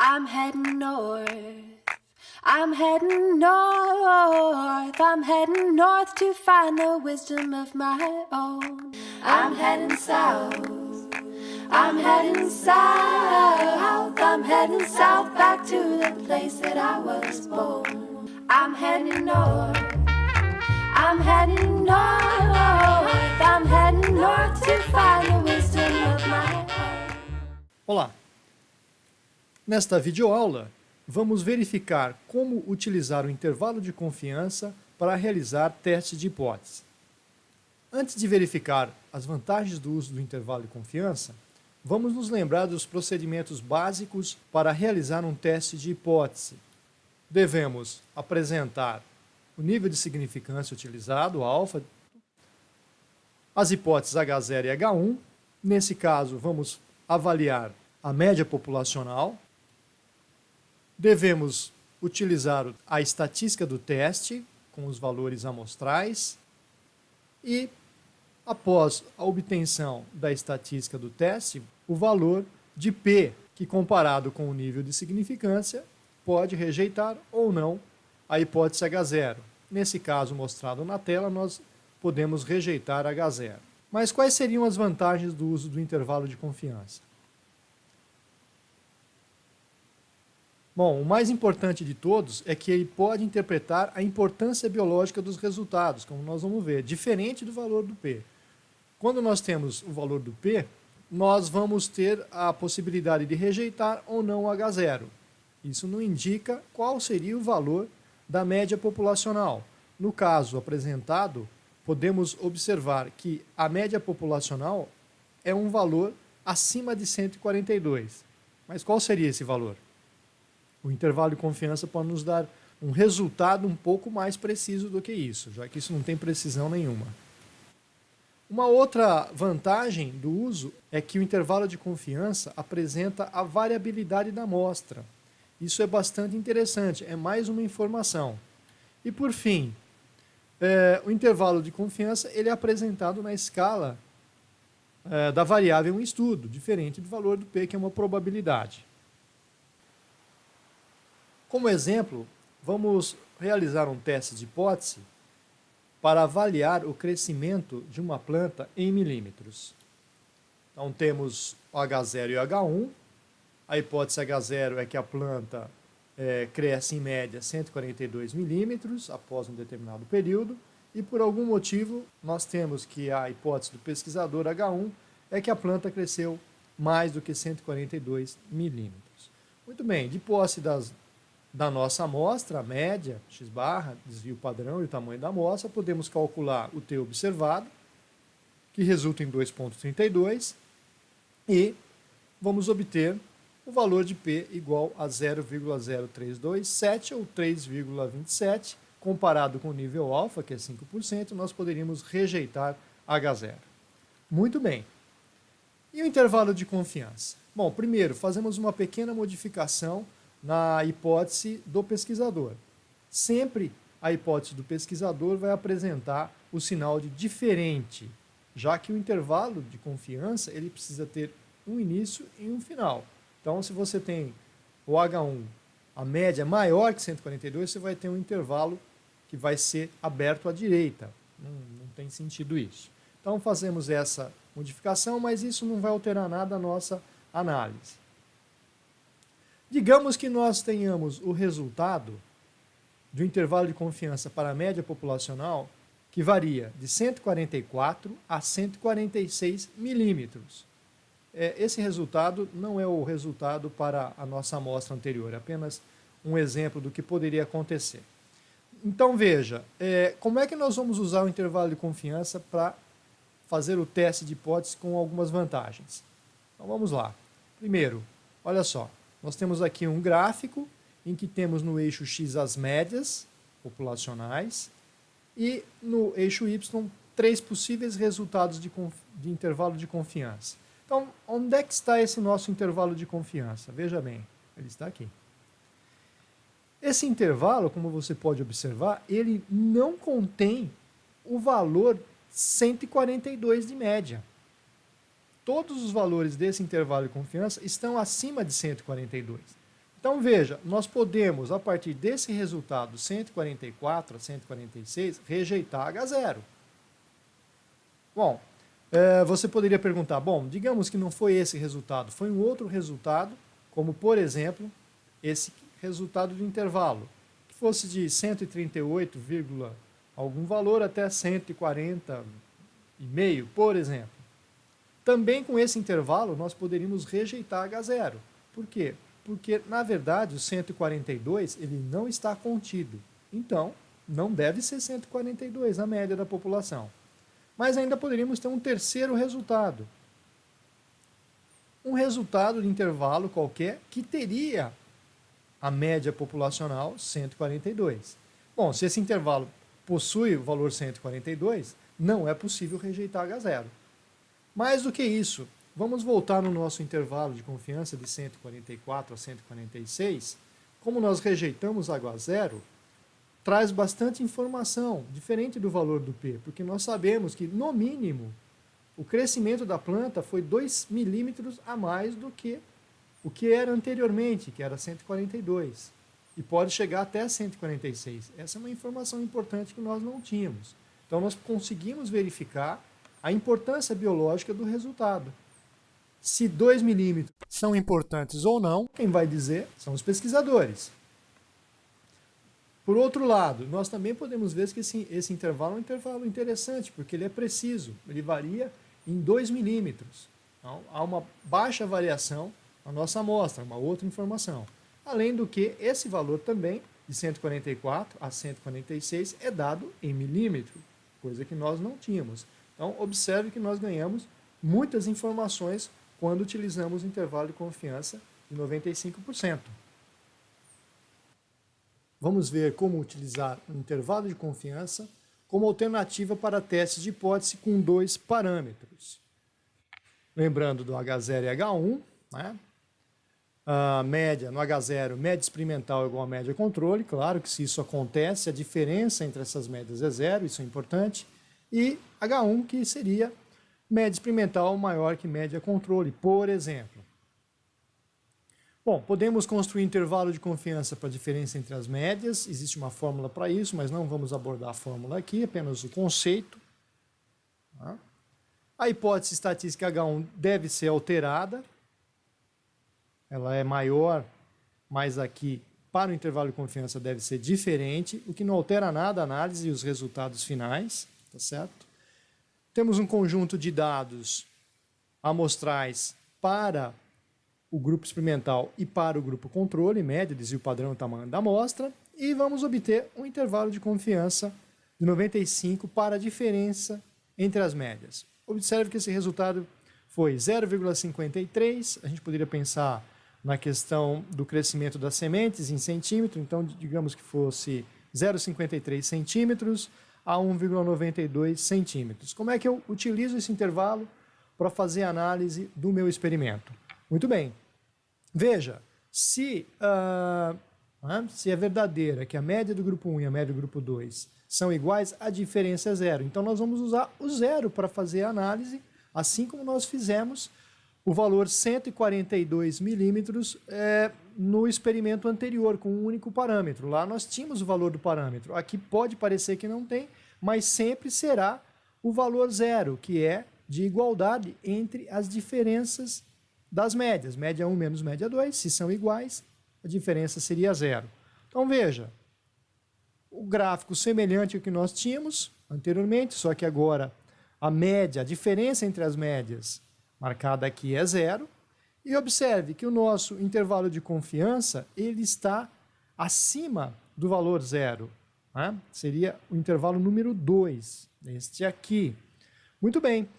I'm heading north. I'm heading north. I'm heading north to find the wisdom of my own. I'm heading south. I'm heading south. I'm heading south back to the place that I was born. I'm heading north. I'm heading north. I'm heading north to find the wisdom of my own. Olá! Nesta videoaula, vamos verificar como utilizar o intervalo de confiança para realizar testes de hipótese. Antes de verificar as vantagens do uso do intervalo de confiança, vamos nos lembrar dos procedimentos básicos para realizar um teste de hipótese. Devemos apresentar o nível de significância utilizado, alfa, as hipóteses H0 e H1. Nesse caso, vamos avaliar a média populacional. Devemos utilizar a estatística do teste com os valores amostrais e, após a obtenção da estatística do teste, o valor de P, que comparado com o nível de significância, pode rejeitar ou não a hipótese H0. Nesse caso mostrado na tela, nós podemos rejeitar H0. Mas quais seriam as vantagens do uso do intervalo de confiança? Bom, o mais importante de todos é que ele pode interpretar a importância biológica dos resultados, como nós vamos ver, diferente do valor do P. Quando nós temos o valor do P, nós vamos ter a possibilidade de rejeitar ou não o H0. Isso não indica qual seria o valor da média populacional. No caso apresentado, podemos observar que a média populacional é um valor acima de 142. Mas qual seria esse valor? O intervalo de confiança pode nos dar um resultado um pouco mais preciso do que isso, já que isso não tem precisão nenhuma. Uma outra vantagem do uso é que o intervalo de confiança apresenta a variabilidade da amostra. Isso é bastante interessante, é mais uma informação. E por fim, o intervalo de confiança ele é apresentado na escala da variável em estudo, diferente do valor do P, que é uma probabilidade. Como exemplo, vamos realizar um teste de hipótese para avaliar o crescimento de uma planta em milímetros. Então temos o H0 e o H1. A hipótese H0 é que a planta cresce em média 142 milímetros após um determinado período, e por algum motivo nós temos que a hipótese do pesquisador H1 é que a planta cresceu mais do que 142 milímetros. Muito bem, de posse da nossa amostra, a média, x barra, desvio padrão e o tamanho da amostra, podemos calcular o T observado, que resulta em 2,32, e vamos obter o valor de P igual a 0,0327 ou 3,27, comparado com o nível alfa, que é 5%, nós poderíamos rejeitar H0. Muito bem. E o intervalo de confiança? Bom, primeiro, fazemos uma pequena modificação na hipótese do pesquisador. Sempre a hipótese do pesquisador vai apresentar o sinal de diferente, já que o intervalo de confiança ele precisa ter um início e um final. Então, se você tem o H1, a média maior que 142, você vai ter um intervalo que vai ser aberto à direita. Não tem sentido isso. Então, fazemos essa modificação, mas isso não vai alterar nada a nossa análise. Digamos que nós tenhamos o resultado do intervalo de confiança para a média populacional que varia de 144 a 146 milímetros. Esse resultado não é o resultado para a nossa amostra anterior, é apenas um exemplo do que poderia acontecer. Então veja, como é que nós vamos usar o intervalo de confiança para fazer o teste de hipótese com algumas vantagens? Então vamos lá. Primeiro, olha só. Nós temos aqui um gráfico em que temos no eixo X as médias populacionais e no eixo Y 3 possíveis resultados de intervalo de confiança. Então, onde é que está esse nosso intervalo de confiança? Veja bem, ele está aqui. Esse intervalo, como você pode observar, ele não contém o valor 142 de média. Todos os valores desse intervalo de confiança estão acima de 142. Então veja, nós podemos, a partir desse resultado 144 a 146, rejeitar H0. Bom, você poderia perguntar, bom, digamos que não foi esse resultado, foi um outro resultado, como por exemplo, esse resultado do intervalo, que fosse de 138, algum valor até 140,5, por exemplo. Também com esse intervalo nós poderíamos rejeitar H0. Por quê? Porque, na verdade, o 142 ele não está contido. Então, não deve ser 142 a média da população. Mas ainda poderíamos ter um terceiro resultado. Um resultado de intervalo qualquer que teria a média populacional 142. Bom, se esse intervalo possui o valor 142, não é possível rejeitar H0. Mais do que isso, vamos voltar no nosso intervalo de confiança de 144 a 146. Como nós rejeitamos H0, traz bastante informação, diferente do valor do P, porque nós sabemos que, no mínimo, o crescimento da planta foi 2 milímetros a mais do que o que era anteriormente, que era 142, e pode chegar até 146. Essa é uma informação importante que nós não tínhamos. Então, nós conseguimos verificar a importância biológica do resultado. Se 2 milímetros são importantes ou não, quem vai dizer são os pesquisadores. Por outro lado, nós também podemos ver que esse intervalo é um intervalo interessante, porque ele é preciso, ele varia em 2 milímetros. Então, há uma baixa variação na nossa amostra, uma outra informação. Além do que, esse valor também, de 144 a 146, é dado em milímetro, coisa que nós não tínhamos. Então, observe que nós ganhamos muitas informações quando utilizamos o intervalo de confiança de 95%. Vamos ver como utilizar o intervalo de confiança como alternativa para testes de hipótese com 2 parâmetros. Lembrando do H0 e H1, né? A média no H0, média experimental é igual a média controle. Claro que se isso acontece, a diferença entre essas médias é 0, isso é importante. E H1, que seria média experimental maior que média controle, por exemplo. Bom, podemos construir intervalo de confiança para a diferença entre as médias. Existe uma fórmula para isso, mas não vamos abordar a fórmula aqui, apenas o conceito. A hipótese estatística H1 deve ser alterada. Ela é maior, mas aqui, para o intervalo de confiança, deve ser diferente, o que não altera nada a análise e os resultados finais, tá certo? Temos um conjunto de dados amostrais para o grupo experimental e para o grupo controle, média, desvio padrão e tamanho da amostra, e vamos obter um intervalo de confiança de 95 para a diferença entre as médias. Observe que esse resultado foi 0,53, a gente poderia pensar na questão do crescimento das sementes em centímetro, então digamos que fosse 0,53 centímetros a 1,92 centímetros. Como é que eu utilizo esse intervalo para fazer a análise do meu experimento? Muito bem. Veja, se é verdadeira que a média do grupo 1 e a média do grupo 2 são iguais, a diferença é 0. Então, nós vamos usar o 0 para fazer a análise, assim como nós fizemos o valor 142 milímetros no experimento anterior, com um único parâmetro. Lá nós tínhamos o valor do parâmetro. Aqui pode parecer que não tem, mas sempre será o valor 0, que é de igualdade entre as diferenças das médias. Média 1 menos média 2, se são iguais, a diferença seria 0. Então veja, o gráfico semelhante ao que nós tínhamos anteriormente, só que agora a média, a diferença entre as médias marcada aqui é 0. E observe que o nosso intervalo de confiança ele está acima do valor 0. Né? Seria o intervalo número 2, este aqui. Muito bem.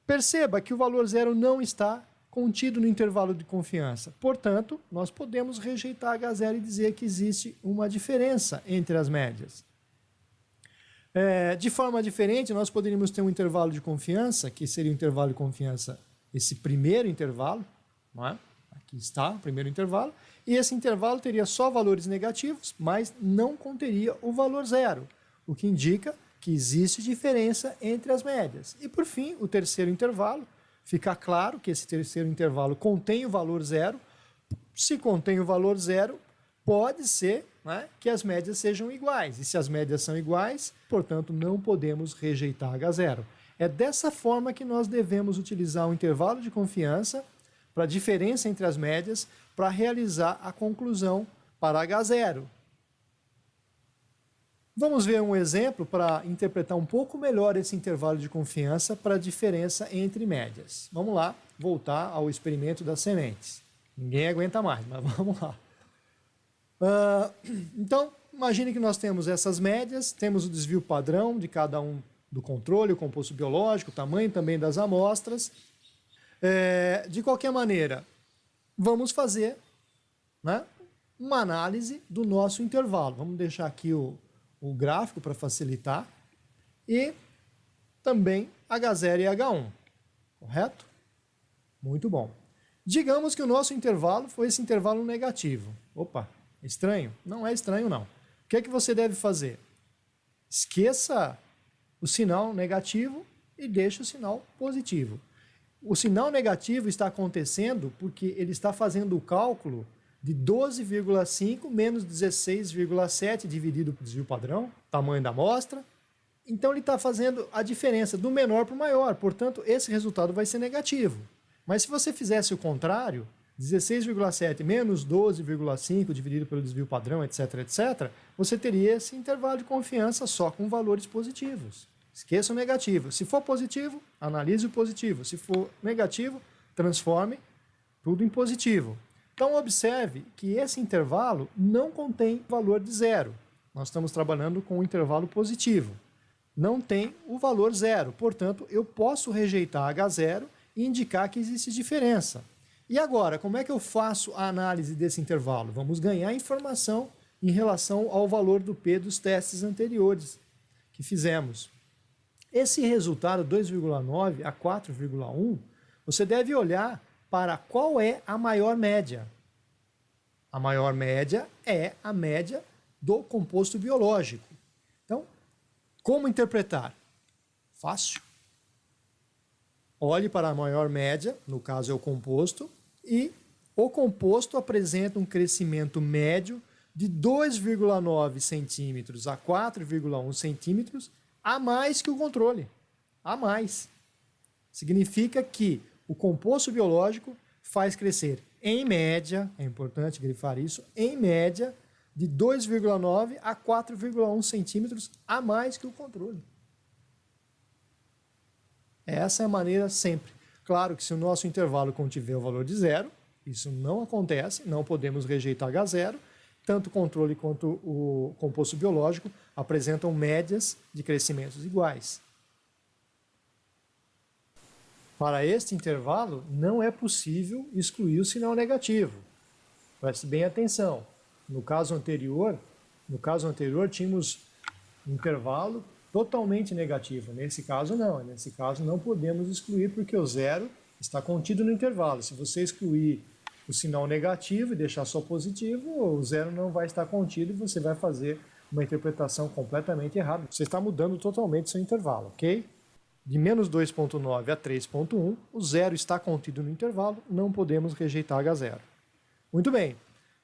Perceba que o valor 0 não está contido no intervalo de confiança. Portanto, nós podemos rejeitar H0 e dizer que existe uma diferença entre as médias. De forma diferente, nós poderíamos ter um intervalo de confiança, que seria o intervalo de confiança, esse primeiro intervalo, não é? Aqui está o primeiro intervalo, e esse intervalo teria só valores negativos, mas não conteria o valor 0, o que indica que existe diferença entre as médias. E, por fim, o terceiro intervalo, fica claro que esse terceiro intervalo contém o valor 0, Se contém o valor zero, pode ser, né, que as médias sejam iguais. E se as médias são iguais, portanto, não podemos rejeitar H0. É dessa forma que nós devemos utilizar o intervalo de confiança para a diferença entre as médias para realizar a conclusão para H0. Vamos ver um exemplo para interpretar um pouco melhor esse intervalo de confiança para a diferença entre médias. Vamos lá, voltar ao experimento das sementes. Ninguém aguenta mais, mas vamos lá. Então, imagine que nós temos essas médias, temos o desvio padrão de cada um do controle, o composto biológico, o tamanho também das amostras. De qualquer maneira, vamos fazer, né, uma análise do nosso intervalo. Vamos deixar aqui o gráfico para facilitar. E também H0 e H1. Correto? Muito bom. Digamos que o nosso intervalo foi esse intervalo negativo. Opa, estranho? Não é estranho, não. O que é que você deve fazer? Esqueça o sinal negativo e deixe o sinal positivo. O sinal negativo está acontecendo porque ele está fazendo o cálculo de 12,5 menos 16,7 dividido pelo desvio padrão, tamanho da amostra. Então ele está fazendo a diferença do menor para o maior, portanto esse resultado vai ser negativo. Mas se você fizesse o contrário, 16,7 menos 12,5 dividido pelo desvio padrão, etc, etc, você teria esse intervalo de confiança só com valores positivos. Esqueça o negativo. Se for positivo, analise o positivo. Se for negativo, transforme tudo em positivo. Então observe que esse intervalo não contém valor de zero. Nós estamos trabalhando com um intervalo positivo. Não tem o valor zero. Portanto, eu posso rejeitar H0 e indicar que existe diferença. E agora, como é que eu faço a análise desse intervalo? Vamos ganhar informação em relação ao valor do P dos testes anteriores que fizemos. Esse resultado 2,9 a 4,1, você deve olhar para qual é a maior média. A maior média é a média do composto biológico. Então, como interpretar? Fácil. Olhe para a maior média, no caso é o composto, e o composto apresenta um crescimento médio de 2,9 centímetros a 4,1 centímetros a mais que o controle. A mais. Significa que o composto biológico faz crescer, em média, é importante grifar isso, em média, de 2,9 a 4,1 centímetros a mais que o controle. Essa é a maneira sempre. Claro que se o nosso intervalo contiver o valor de zero, isso não acontece, não podemos rejeitar H0, tanto o controle quanto o composto biológico apresentam médias de crescimentos iguais. Para este intervalo, não é possível excluir o sinal negativo. Preste bem atenção. No caso anterior tínhamos um intervalo totalmente negativo. Nesse caso, não. Nesse caso, não podemos excluir porque o zero está contido no intervalo. Se você excluir o sinal negativo e deixar só positivo, o zero não vai estar contido e você vai fazer uma interpretação completamente errada. Você está mudando totalmente seu intervalo, ok? De menos 2,9 a 3,1, o zero está contido no intervalo, não podemos rejeitar H0. Muito bem.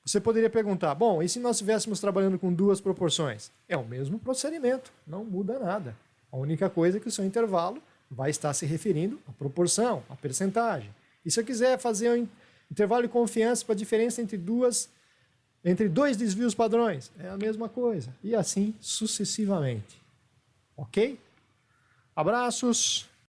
Você poderia perguntar, bom, e se nós estivéssemos trabalhando com duas proporções? É o mesmo procedimento, não muda nada. A única coisa é que o seu intervalo vai estar se referindo à proporção, à percentagem. E se eu quiser fazer um intervalo de confiança para a diferença entre dois desvios padrões, é a mesma coisa. E assim sucessivamente. Ok? Abraços!